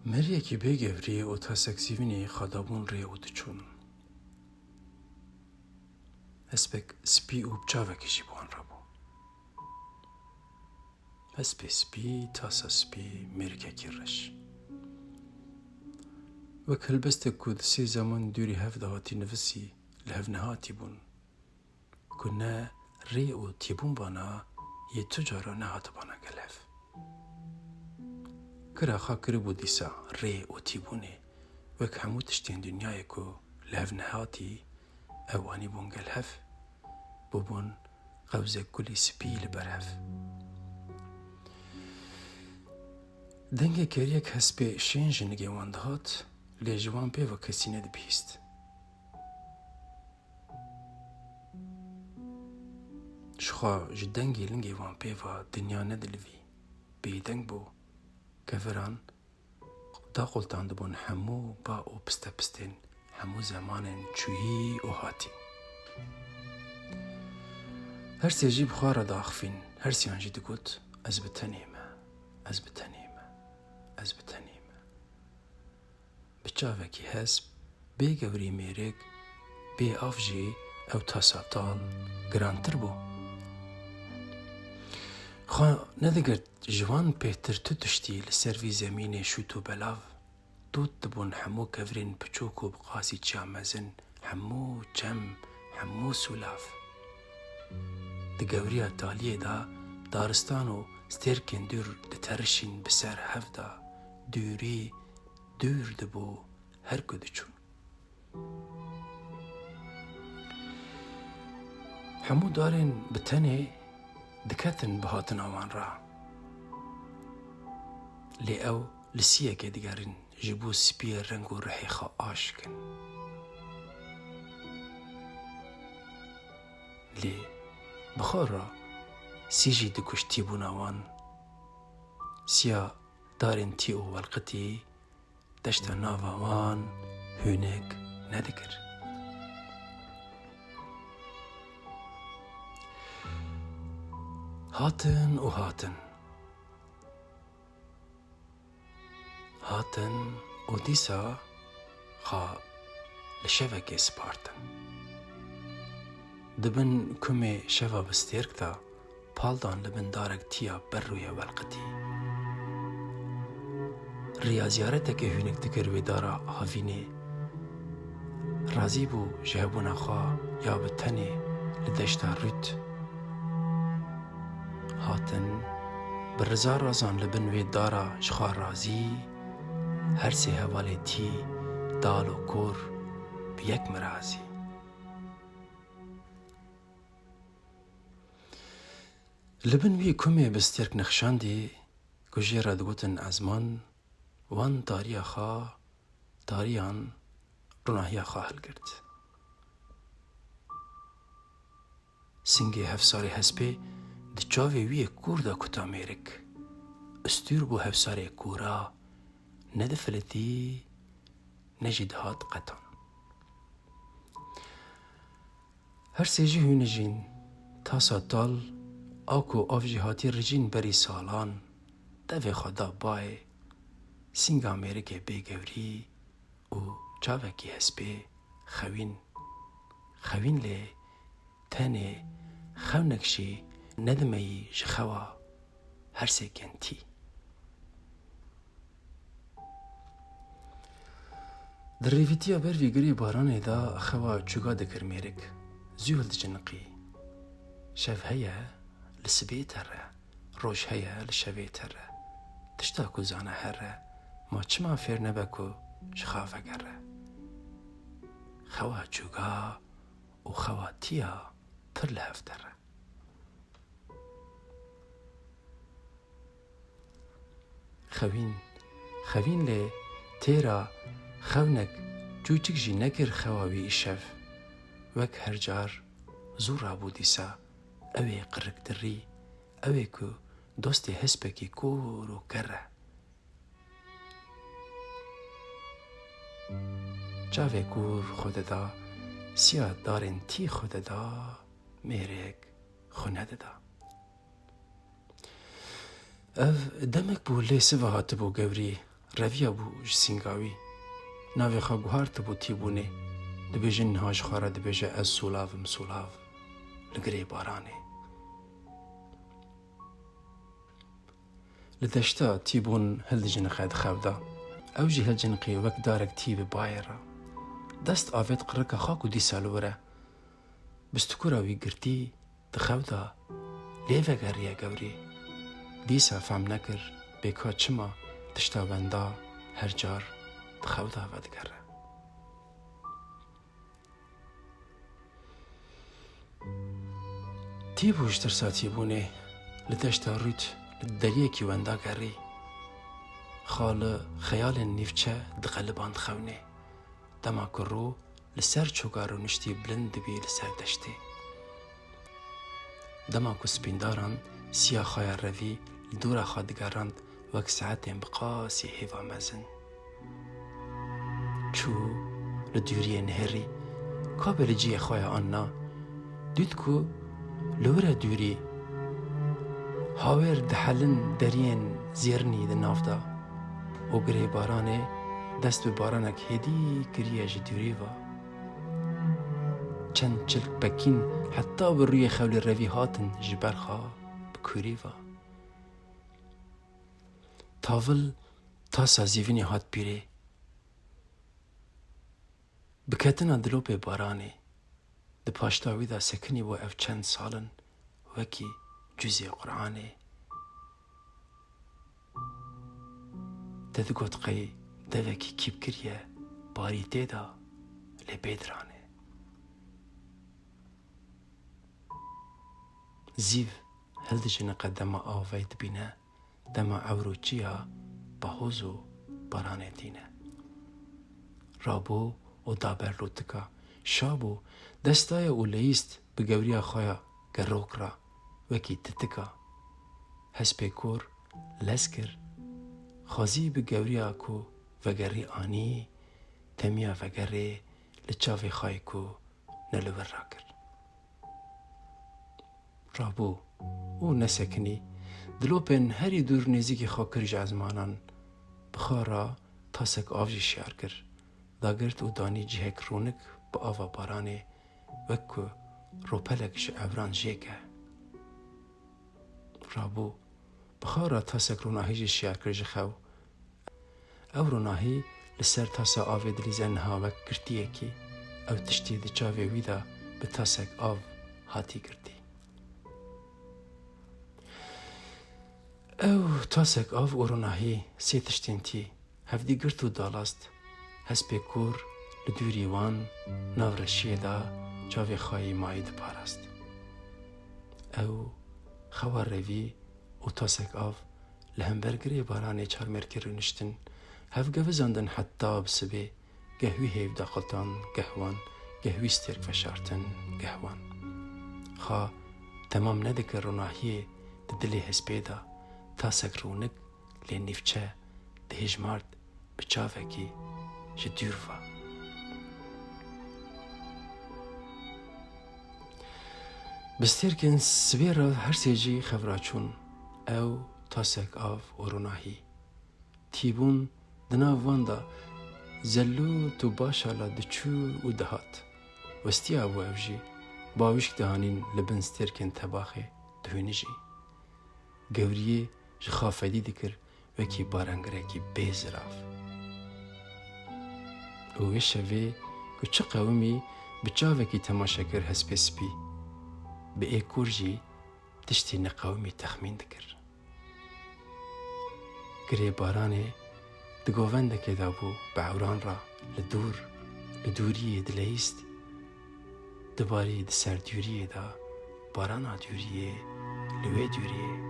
مریکی بگوری و تا سکسیوینی خدابون ری او دچون. هسپک سپی و بچاوه کشی بوان را بو. هسپی سپی تاسا سپی مریکه کی رش. و کلبست کود سی زمان دوری هفته هاتی نفسی لهف نهاتی بون. کنه ری او تیبون بانا یه تجارا نهات بانا گلف. کرا خاکر بودیسا ری او تیبونه وک همو تشتین دنیای کو لهف نهاتی اوانی بون گلف ببون قوزه کلی سپیل برف. دنگه کریک هسپی شنج نگه واندهات لیجوان پی و کسی ند بیست. شخوا جدنگی لنگه وان پی و دنیا ندلوی بیدنگ بو کفران دا قلتان دبون همو با او پسته پستین همو زمان چویی او هاتی. هر سی جیب خواه دا اخفین هر سی آنجی دگوت از بتنیمه از بتنیمه از بتنیمه بچاوه کی هسب بی گوری میرک بی آفجی او تاساتال گرانتر بو. خواه ندگرد جوان پیتر تو تشتی لسروی زمین شوتو بلاو دوت دبون همو کورین پچوکو بقاسی چامزن همو جم همو سولاف. دگوری تالیه دا دارستانو سترکن دور دترشین بسر هفدا دوری دور دبو هر کدچون. همو دارن بتنه دکتن بهاتن آوان را لی او لسیه که دیگرین جبو سپیر رنگ و رحی خواه آشکن لی بخور را سیجی دکشتی بون آوان سیا دارن تی او والقتی دشتا ناو آوان هونک ندگر. هاتن و هاتن هاتن و دیسا خا لشوه سپارتن دبن کمی شوه بستیرک تا پالدان لبن دارک تیا بر روی والقتی ریاضیارته که هونک دگر وی دارا هاوینه رازی بو جهبونا خواه یا بتنه لدشتا روت هاتن برزا رازان لبن وی دارا جخواه رازی هر سی حوالی تی دال و کور بیک مرازی. لبن وی کمی بسترک نخشاندی کجی را دگوتن ازمان وان داریا خواه داریان روناهیا خواه هل گرد. سنگی هفساری هسپی دچاوی وی کور دا کتا میرک استور بو هفساری کورا ندفلتی نجد هات قطان. هر سیجی هونجین تاسا تال آکو آفجی هاتی رجین بری سالان دوی خدا بای سنگا میرک بیگوری و چاوه کی هسپی خوین لی تنه خونکشی ندمی جخوا هر سکنتی. در ریویتیا بر ویگری بارانه دا خوا چوگا دکر میرک زیول دجنقی شف هیا لسبی تره روش هیا لشوی تره تشتا کو زانه هره ما چما فیر نبکو شخافه گره خوا چوگا و خوا تیا پر لحف تره. خوین لی تیرا خونک جوچک جی نگر خواوی ایشف وک هر جار زورا بودیسا اوی قرق دری اوی کو دوستی هسپکی کور و کره جاوی کور خود دا سیا دارن تی خود دا میرک خونده دا. او دمک بو لی سوه هات بو گوری رویا بو ج سینگاوی ناوی خواه گوهار تبو تیبونه دبیجه نهاج خواره دبیجه از سولاوم سولاو لگره بارانه لدشتا تیبون هل جنقه دخودا او جی هل جنقی وک دارک تیب بایره دست آوید قرک خاکو دی سالوره بستکورا وی گرتی دخودا لیوه گریه گوری دیسا فهم نکر بیکا چما تشتا وندا هر جار دخودا ودگره تیبوش ترسا تیبونه لدشتا رویت لدریه کی وندا گری خال خیال نیفچه دقلبان خونه دما کرو لسر چوگارو نشتی بلند بی لسر دشتی دما کو سپینداران سیا خای روی لدورا خادگاران وک ساعتین بقاسی هیوا مزن چو لدوری نهری کابل جی خای آننا دید کو لورا دوری هاور دحلن درین زیرنی د نافدا او گره بارانه دست به بارانک هدی کریه جدوری و چند چلک بکین حتی بر روی خول روی هاتن جبرخا بکوری و تاول تا سازیوینی هات بیره بکتنا دلو به بارانه د پاشتاوی دا سکنی و اف چند سالن وکی جزی قرآنه دد گوت قی دوکی کیب کریه باری تیدا لبیدرانه زیو هل دجن قدم آوید بینه دم عوروچیا بحوزو بارانه دینه رابو و دابر روتکا شابو دستای او لیست بگوریا خویا گروک را وکی تتکا هسپی کور لسکر خازی بگوریا کو وگری آنی تمیا وگری لچاوی خای کو نلور را کر رابو او نسکنی دلو پن هری دور نزیکی خاکر جازمانان بخارا تاسک آوجی شیار کر داگرت او دانی جهک رونک با آوا بارانه وکو روپلکش عبران جیکه رابو بخارا تاسک روناهی جی شیار کر جخو او روناهی لسر تاسا آوی دلیزن ها وک گرتیه کی او تشتی دی چاوی ویدا به تاسک آو هاتی گرتی او تاسک آو او روناهی سی تشتین تی هفدی گرتو دالاست هسپی کور لدوری وان ناورشیه دا چاوی خواهی مایی دا پاراست او خوار روی او تاسک آو لهمبرگری بارانه چار مرکر نشتن هف گوزاندن حتی بسبه گهوی هیو داخلتان گهوان گهوی سترک فشارتن گهوان خواه تمام ندکر روناهیه ده دلی هسپی دا تاسک رونک لی نیفچه ده هجمارد بچاوه کی جدور و بسترکن سویرا هر سیجی خبراچون او تاسک آف و روناهی تیبون دنا واندا زلو تو باشالا دچو و دهات وستی او اوجی باوشک دهانین لبن سترکن تباخه دهونجی گوریه جخافدی دکر وکی بارنگره کی بیزراف او شوی که چه قومی بچاوه کی تماشا کر هسپسپی به ای کورجی تشتی نقومی تخمین دکر گره بارانه دگوونده که دابو بعوران را لدوری دلیست دباری دسر دوریه دا بارانا دوریه لوی دوریه